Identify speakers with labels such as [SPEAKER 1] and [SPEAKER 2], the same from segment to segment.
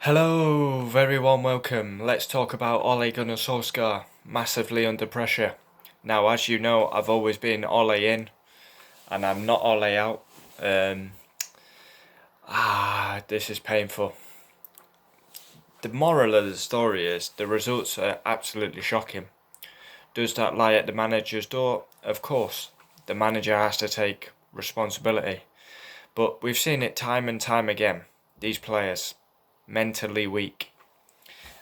[SPEAKER 1] Hello, very warm welcome. Let's talk about Ole Gunnar Solskjaer, massively under pressure. Now, as you know, I've always been Ole in, and I'm not Ole out. This is painful. The moral of the story is the results are absolutely shocking. Does that lie at the manager's door? Of course. The manager has to take responsibility. But we've seen it time and time again. These players, mentally weak.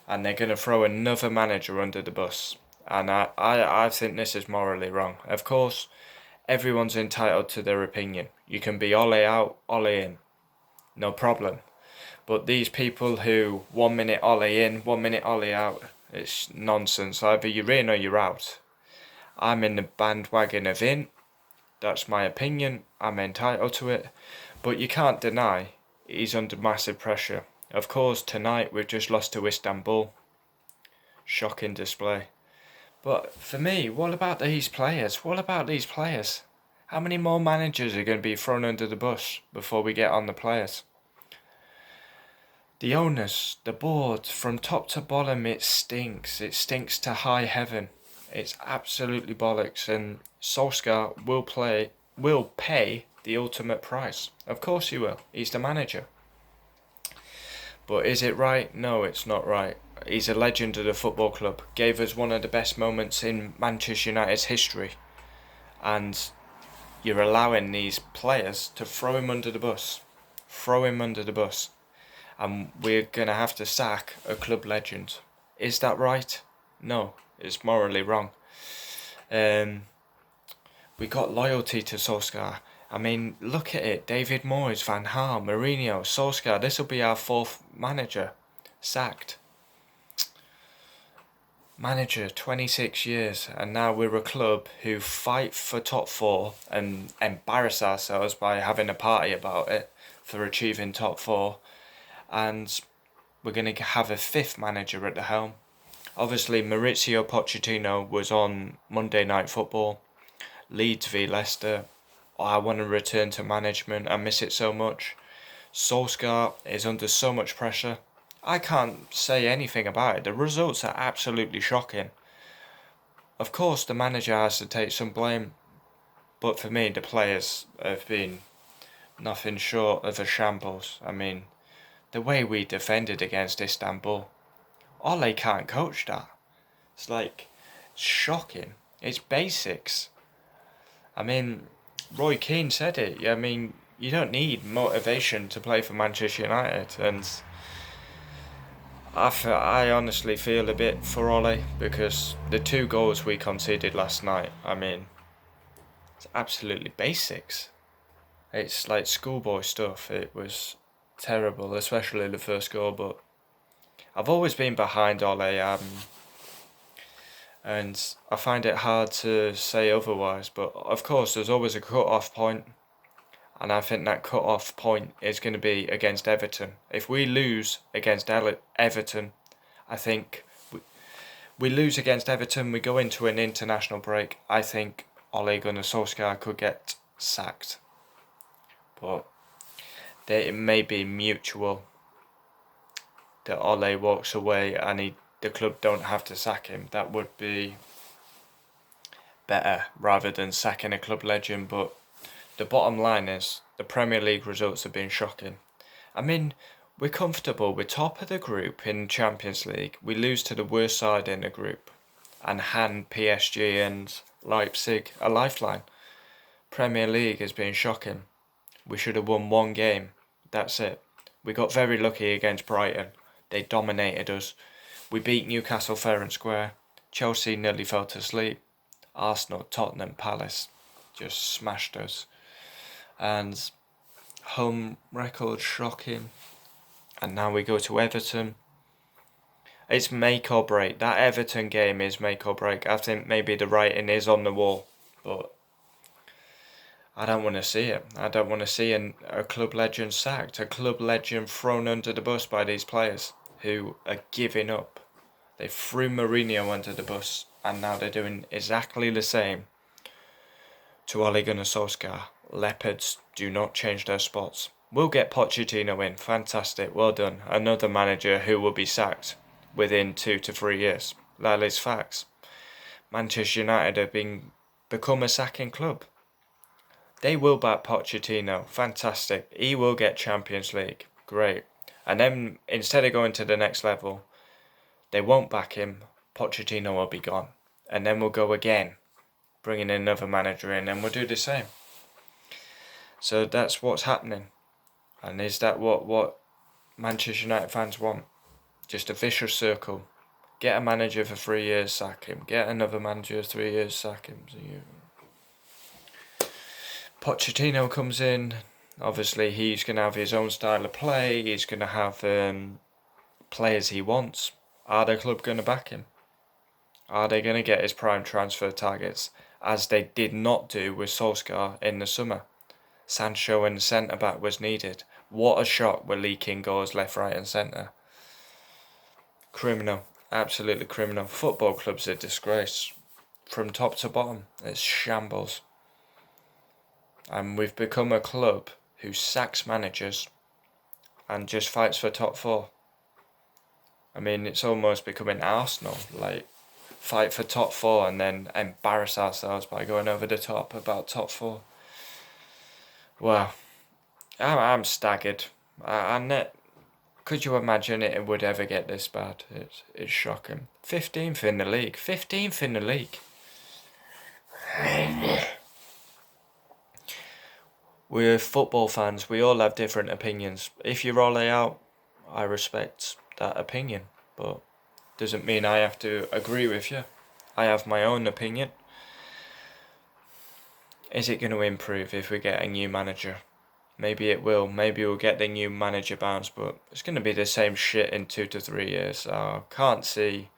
[SPEAKER 1] And they're going to throw another manager under the bus. And I think this is morally wrong. Of course, everyone's entitled to their opinion. You can be Ole out, Ole in. No problem. But these people who 1 minute Ole in, 1 minute Ole out, it's nonsense. Either you're in or you're out. I'm in the bandwagon of in. That's my opinion. I'm entitled to it. But you can't deny he's under massive pressure. Of course, tonight we've just lost to Istanbul. Shocking display. But for me, what about these players? What about these players? How many more managers are going to be thrown under the bus before we get on the players? The owners, the board, from top to bottom, it stinks. It stinks to high heaven. It's absolutely bollocks, and Solskjaer will pay the ultimate price. Of course he will. He's the manager. But is it right? No, it's not right. He's a legend of the football club. Gave us one of the best moments in Manchester United's history. And you're allowing these players to throw him under the bus. Throw him under the bus. And we're going to have to sack a club legend. Is that right? No, it's morally wrong. We got loyalty to Solskjaer. I mean, look at it. David Moyes, Van Gaal, Mourinho, Solskjaer. This will be our fourth manager sacked. Manager, 26 years, and now we're a club who fight for top four and embarrass ourselves by having a party about it for achieving top four. And we're going to have a fifth manager at the helm. Obviously, Maurizio Pochettino was on Monday Night Football. Leeds v Leicester. I want to return to management. I miss it so much. Solskjaer is under so much pressure. I can't say anything about it. The results are absolutely shocking. Of course, the manager has to take some blame. But for me, the players have been nothing short of a shambles. I mean, the way we defended against Istanbul. Ole can't coach that. It's like shocking. It's basics. I mean, Roy Keane said it. I mean, you don't need motivation to play for Manchester United, and I honestly feel a bit for Ole because the two goals we conceded last night. I mean, it's absolutely basics. It's like schoolboy stuff. It was terrible, especially the first goal. But I've always been behind Ole. And I find it hard to say otherwise, but of course there's always a cut-off point, and I think that cut-off point is going to be against Everton. If we lose against Everton, I think we lose against Everton, we go into an international break, I think Ole Gunnar Solskjaer could get sacked. But it may be mutual, that Ole walks away and the club don't have to sack him. That would be better rather than sacking a club legend. But the bottom line is the Premier League results have been shocking. I mean, we're comfortable. We're top of the group in Champions League. We lose to the worst side in the group and hand PSG and Leipzig a lifeline. Premier League has been shocking. We should have won one game. That's it. We got very lucky against Brighton. They dominated us. We beat Newcastle fair and square. Chelsea nearly fell to sleep. Arsenal, Tottenham, Palace just smashed us. And home record shocking. And now we go to Everton. It's make or break. That Everton game is make or break. I think maybe the writing is on the wall. But I don't want to see it. I don't want to see a club legend sacked. A club legend thrown under the bus by these players who are giving up. They threw Mourinho under the bus, and now they're doing exactly the same to Ole Gunnar Solskjaer. Leopards do not change their spots. We'll get Pochettino in. Fantastic. Well done. Another manager who will be sacked within 2 to 3 years. That is facts. Manchester United have become a sacking club. They will back Pochettino. Fantastic. He will get Champions League. Great. And then instead of going to the next level, they won't back him. Pochettino will be gone. And then we'll go again, bringing another manager in, and we'll do the same. So that's what's happening. And is that what Manchester United fans want? Just a vicious circle. Get a manager for 3 years, sack him. Get another manager for 3 years, sack him. So Pochettino comes in. Obviously, he's going to have his own style of play. He's going to have players he wants. Are the club going to back him? Are they going to get his prime transfer targets, as they did not do with Solskjaer in the summer? Sancho and centre-back was needed. What a shock, we're leaking goals left, right and centre. Criminal. Absolutely criminal. Football club's a disgrace. From top to bottom, it's shambles. And we've become a club who sacks managers and just fights for top 4. I mean, it's almost becoming Arsenal, like fight for top 4 and then embarrass ourselves by going over the top about top 4. Wow, I'm staggered. Could you imagine it would ever get this bad? It's shocking. 15th in the league. 15th in the league. We're football fans. We all have different opinions. If you roll it out, I respect that opinion. But doesn't mean I have to agree with you. I have my own opinion. Is it going to improve if we get a new manager? Maybe it will. Maybe we'll get the new manager bounce, but it's going to be the same shit in 2 to 3 years. I can't see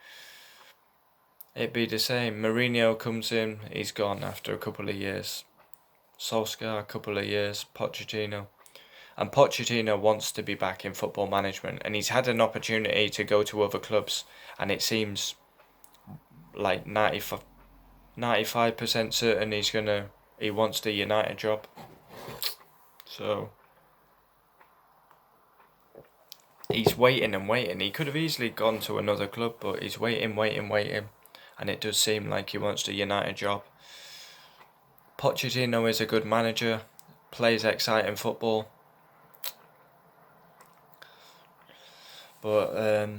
[SPEAKER 1] it be the same. Mourinho comes in, he's gone after a couple of years. Solskjaer, a couple of years. Pochettino. And Pochettino wants to be back in football management, and he's had an opportunity to go to other clubs, and it seems like 95% certain he wants the United job. So he's waiting and waiting. He could have easily gone to another club, but he's waiting. And it does seem like he wants the United job. Pochettino is a good manager, plays exciting football. But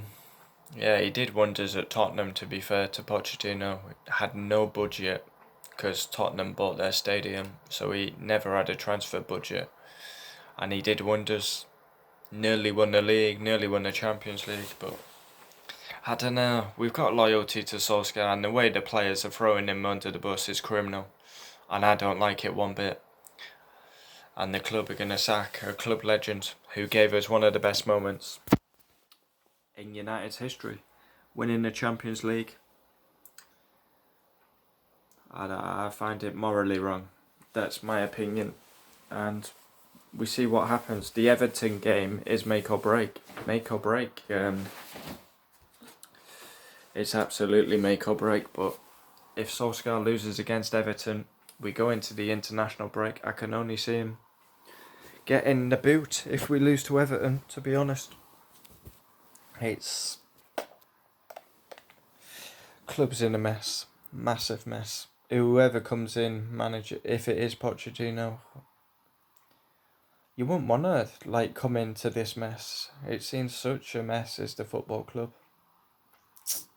[SPEAKER 1] yeah, he did wonders at Tottenham, to be fair to Pochettino. Had no budget because Tottenham bought their stadium, so he never had a transfer budget. And he did wonders. Nearly won the league, nearly won the Champions League, but I don't know. We've got loyalty to Solskjaer, and the way the players are throwing him under the bus is criminal, and I don't like it one bit. And the club are going to sack a club legend who gave us one of the best moments in United's history, winning the Champions League. I find it morally wrong. That's my opinion, and we see what happens. The Everton game is make or break. Make or break. It's absolutely make or break. But if Solskjaer loses against Everton, we go into the international break. I can only see him getting the boot if we lose to Everton, to be honest. It's club's in a mess. Massive mess. Whoever comes in, manager, if it is Pochettino, you wouldn't want to come into this mess. It seems such a mess as the football club.